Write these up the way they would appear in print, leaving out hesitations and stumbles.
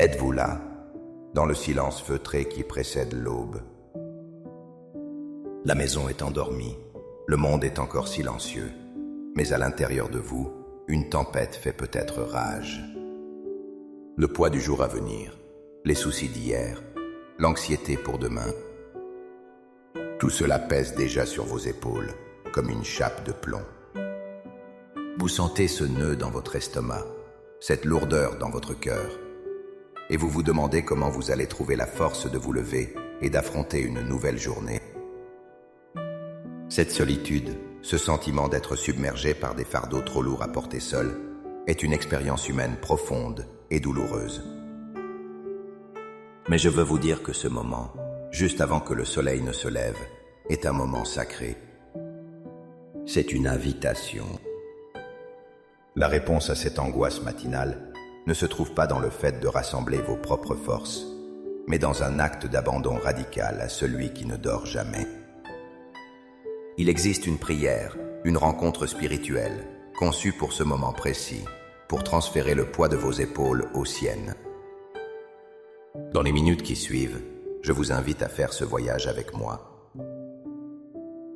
Êtes-vous là, dans le silence feutré qui précède l'aube? La maison est endormie, le monde est encore silencieux, mais à l'intérieur de vous, une tempête fait peut-être rage. Le poids du jour à venir, les soucis d'hier, l'anxiété pour demain, tout cela pèse déjà sur vos épaules, comme une chape de plomb. Vous sentez ce nœud dans votre estomac, cette lourdeur dans votre cœur, et vous vous demandez comment vous allez trouver la force de vous lever et d'affronter une nouvelle journée. Cette solitude, ce sentiment d'être submergé par des fardeaux trop lourds à porter seul, est une expérience humaine profonde et douloureuse. Mais je veux vous dire que ce moment, juste avant que le soleil ne se lève, est un moment sacré. C'est une invitation. La réponse à cette angoisse matinale ne se trouve pas dans le fait de rassembler vos propres forces, mais dans un acte d'abandon radical à celui qui ne dort jamais. Il existe une prière, une rencontre spirituelle, conçue pour ce moment précis, pour transférer le poids de vos épaules aux siennes. Dans les minutes qui suivent, je vous invite à faire ce voyage avec moi.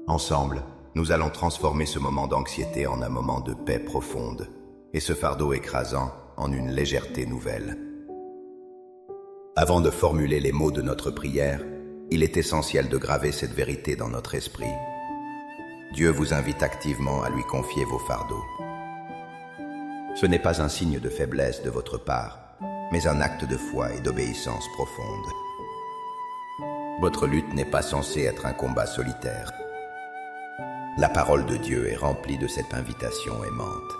Ensemble, nous allons transformer ce moment d'anxiété en un moment de paix profonde, et ce fardeau écrasant en une légèreté nouvelle. Avant de formuler les mots de notre prière, il est essentiel de graver cette vérité dans notre esprit. Dieu vous invite activement à lui confier vos fardeaux. Ce n'est pas un signe de faiblesse de votre part, mais un acte de foi et d'obéissance profonde. Votre lutte n'est pas censée être un combat solitaire. La parole de Dieu est remplie de cette invitation aimante.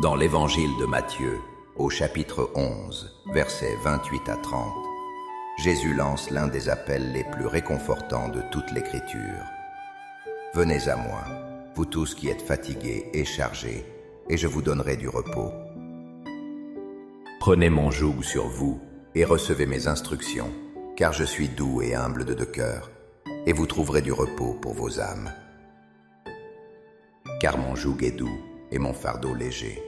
Dans l'évangile de Matthieu, au chapitre 11, versets 28 à 30, Jésus lance l'un des appels les plus réconfortants de toute l'Écriture. « Venez à moi, vous tous qui êtes fatigués et chargés, et je vous donnerai du repos. Prenez mon joug sur vous et recevez mes instructions, car je suis doux et humble de cœur, et vous trouverez du repos pour vos âmes. Car mon joug est doux et mon fardeau léger. »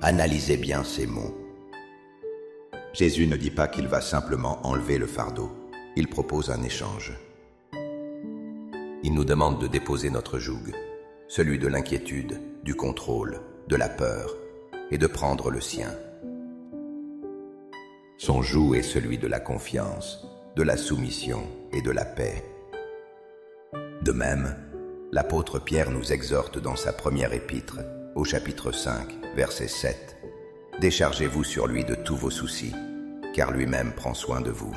Analysez bien ces mots. Jésus ne dit pas qu'il va simplement enlever le fardeau, il propose un échange. Il nous demande de déposer notre joug, celui de l'inquiétude, du contrôle, de la peur, et de prendre le sien. Son joug est celui de la confiance, de la soumission et de la paix. De même, l'apôtre Pierre nous exhorte dans sa première épître, au chapitre 5, verset 7. « Déchargez-vous sur lui de tous vos soucis, car lui-même prend soin de vous. »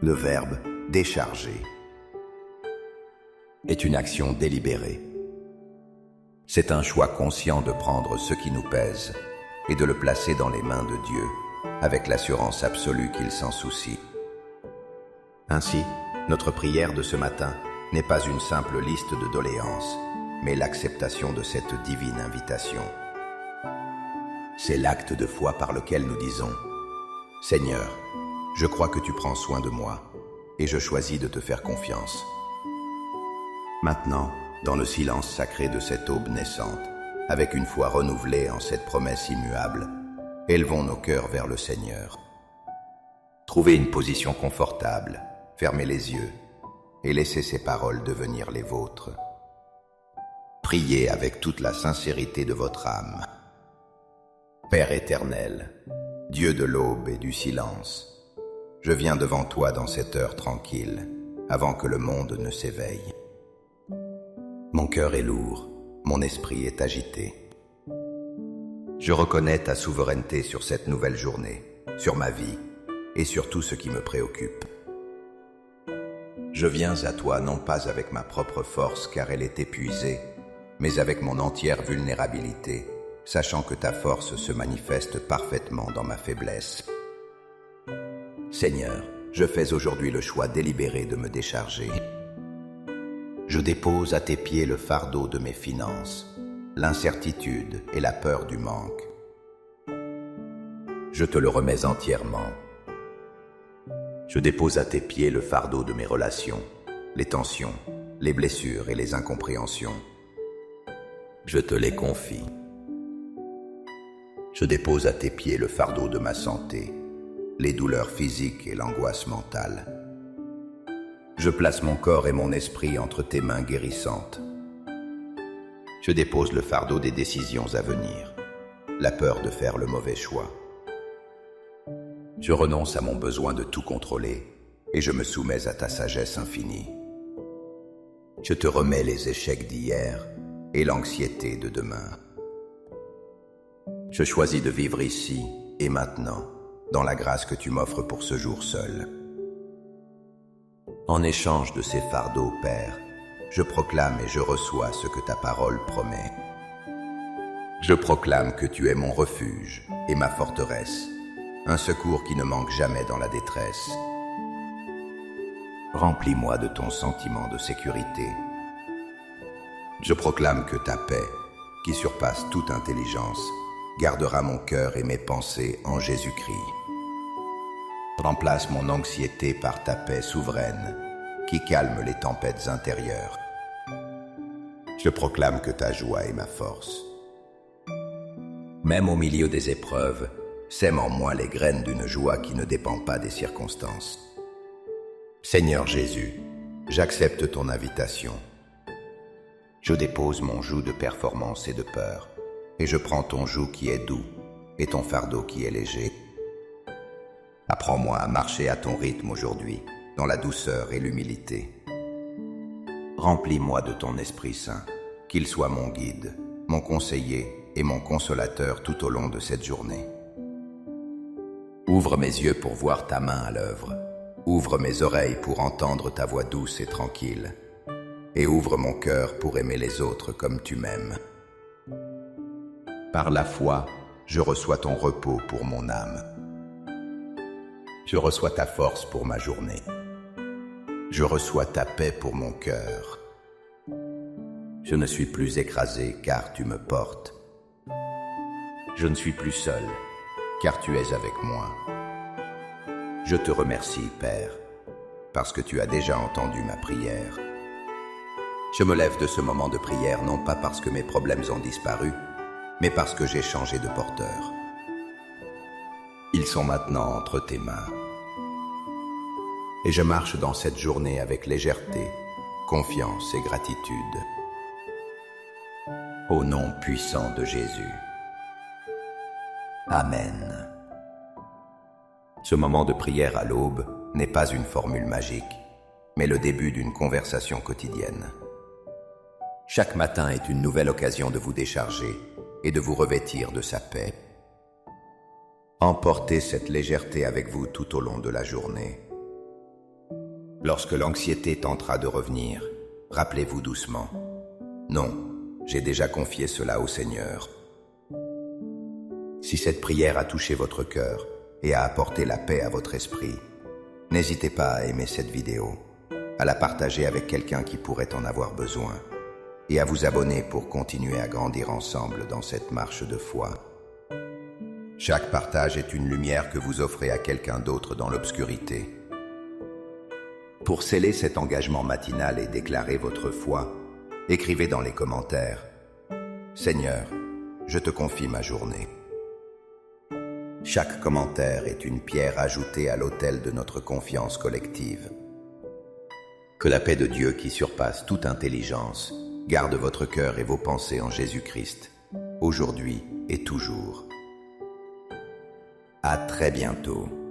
Le verbe « décharger » est une action délibérée. C'est un choix conscient de prendre ce qui nous pèse et de le placer dans les mains de Dieu, avec l'assurance absolue qu'il s'en soucie. Ainsi, notre prière de ce matin n'est pas une simple liste de doléances, mais l'acceptation de cette divine invitation. C'est l'acte de foi par lequel nous disons « Seigneur, je crois que tu prends soin de moi, et je choisis de te faire confiance. » Maintenant, dans le silence sacré de cette aube naissante, avec une foi renouvelée en cette promesse immuable, élevons nos cœurs vers le Seigneur. Trouvez une position confortable, fermez les yeux, et laissez ces paroles devenir les vôtres. Priez avec toute la sincérité de votre âme. Père éternel, Dieu de l'aube et du silence, je viens devant toi dans cette heure tranquille, avant que le monde ne s'éveille. Mon cœur est lourd, mon esprit est agité. Je reconnais ta souveraineté sur cette nouvelle journée, sur ma vie et sur tout ce qui me préoccupe. Je viens à toi non pas avec ma propre force car elle est épuisée, mais avec mon entière vulnérabilité, sachant que ta force se manifeste parfaitement dans ma faiblesse. Seigneur, je fais aujourd'hui le choix délibéré de me décharger. Je dépose à tes pieds le fardeau de mes finances, l'incertitude et la peur du manque. Je te le remets entièrement. Je dépose à tes pieds le fardeau de mes relations, les tensions, les blessures et les incompréhensions. Je te les confie. Je dépose à tes pieds le fardeau de ma santé, les douleurs physiques et l'angoisse mentale. Je place mon corps et mon esprit entre tes mains guérissantes. Je dépose le fardeau des décisions à venir, la peur de faire le mauvais choix. Je renonce à mon besoin de tout contrôler et je me soumets à ta sagesse infinie. Je te remets les échecs d'hier et l'anxiété de demain. Je choisis de vivre ici et maintenant, dans la grâce que tu m'offres pour ce jour seul. En échange de ces fardeaux, Père, je proclame et je reçois ce que ta parole promet. Je proclame que tu es mon refuge et ma forteresse, un secours qui ne manque jamais dans la détresse. Remplis-moi de ton sentiment de sécurité. Je proclame que ta paix, qui surpasse toute intelligence, gardera mon cœur et mes pensées en Jésus-Christ. Remplace mon anxiété par ta paix souveraine, qui calme les tempêtes intérieures. Je proclame que ta joie est ma force. Même au milieu des épreuves, sème en moi les graines d'une joie qui ne dépend pas des circonstances. Seigneur Jésus, j'accepte ton invitation. Je dépose mon joug de performance et de peur, et je prends ton joug qui est doux et ton fardeau qui est léger. Apprends-moi à marcher à ton rythme aujourd'hui, dans la douceur et l'humilité. Remplis-moi de ton Esprit Saint, qu'il soit mon guide, mon conseiller et mon consolateur tout au long de cette journée. Ouvre mes yeux pour voir ta main à l'œuvre. Ouvre mes oreilles pour entendre ta voix douce et tranquille. Et ouvre mon cœur pour aimer les autres comme tu m'aimes. Par la foi, je reçois ton repos pour mon âme. Je reçois ta force pour ma journée. Je reçois ta paix pour mon cœur. Je ne suis plus écrasé car tu me portes. Je ne suis plus seul car tu es avec moi. Je te remercie, Père, parce que tu as déjà entendu ma prière. Je me lève de ce moment de prière non pas parce que mes problèmes ont disparu, mais parce que j'ai changé de porteur. Ils sont maintenant entre tes mains. Et je marche dans cette journée avec légèreté, confiance et gratitude. Au nom puissant de Jésus. Amen. Ce moment de prière à l'aube n'est pas une formule magique, mais le début d'une conversation quotidienne. Chaque matin est une nouvelle occasion de vous décharger et de vous revêtir de sa paix. Emportez cette légèreté avec vous tout au long de la journée. Lorsque l'anxiété tentera de revenir, rappelez-vous doucement. Non, j'ai déjà confié cela au Seigneur. Si cette prière a touché votre cœur et a apporté la paix à votre esprit, n'hésitez pas à aimer cette vidéo, à la partager avec quelqu'un qui pourrait en avoir besoin, et à vous abonner pour continuer à grandir ensemble dans cette marche de foi. Chaque partage est une lumière que vous offrez à quelqu'un d'autre dans l'obscurité. Pour sceller cet engagement matinal et déclarer votre foi, écrivez dans les commentaires « Seigneur, je te confie ma journée ». Chaque commentaire est une pierre ajoutée à l'autel de notre confiance collective. Que la paix de Dieu qui surpasse toute intelligence garde votre cœur et vos pensées en Jésus-Christ, aujourd'hui et toujours. À très bientôt.